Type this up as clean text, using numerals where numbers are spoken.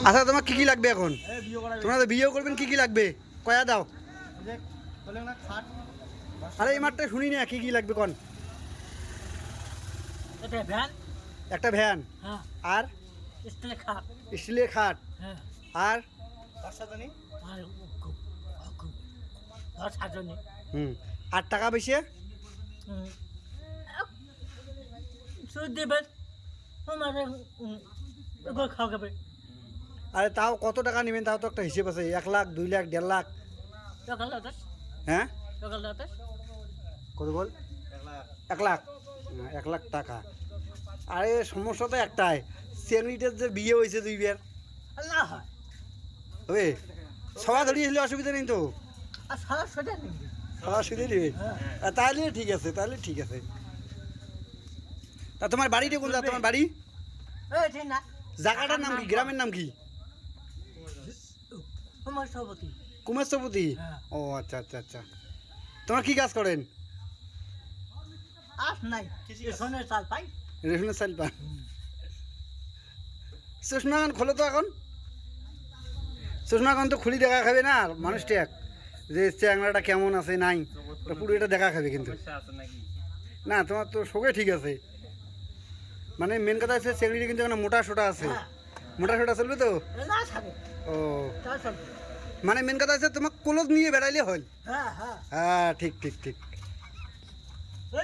আচ্ছা তোমার কি কি লাগবে এখন? তোমরা তো বিয়েও করবেন, কি কি লাগবে কয়া দাও। আরে এই মাঠটা শুনি না, কি কি লাগবে কোন? একটা ভ্যান, আর স্টিলের খাট, আর আর টাকা বেশি আরে তাও কত টাকা নেবেন? তাও তো একটা হিসেব আছে, 1 লাখ 2 লাখ 1.5 লাখ। হ্যাঁ কত বল? 1 লাখ, 1 লাখ টাকা। আরে সমস্যা তো একটাই, সেমিটের যে বিয়ে হয়েছে 2 বার হবে, সবাই ধরিয়েছিল, অসুবিধা নেই তো? সবার সুদে নেবে, তাহলে ঠিক আছে, তাহলে ঠিক আছে। তা তোমার বাড়িটা কোন? তোমার বাড়ি জায়গাটার নাম কি, গ্রামের নাম কি? কুমারসবতী। ও আচ্ছা আচ্ছা আচ্ছা। তোমার কি কাজ করেন? রেশনের চাল পান। চশমা খান খোলো তো এখন, চশমা খান তো খুলি দেখা খাবে না মানুষটা, যে চ্যাংড়াটা কেমন আছে নাই, পুরো এটা দেখা খাবে কিন্তু। না তোমার তো শোকে ঠিক আছে, মানে মেন কথা হচ্ছে চেংড়িটা কিন্তু এখন মোটা সোটা আছে, মোটা সোটা চলবে তো? ও মানে মেন কথা হচ্ছে তোমার ক্লোজ নিয়ে বেড়াইলে হল। হ্যাঁ ঠিক ঠিক ঠিক।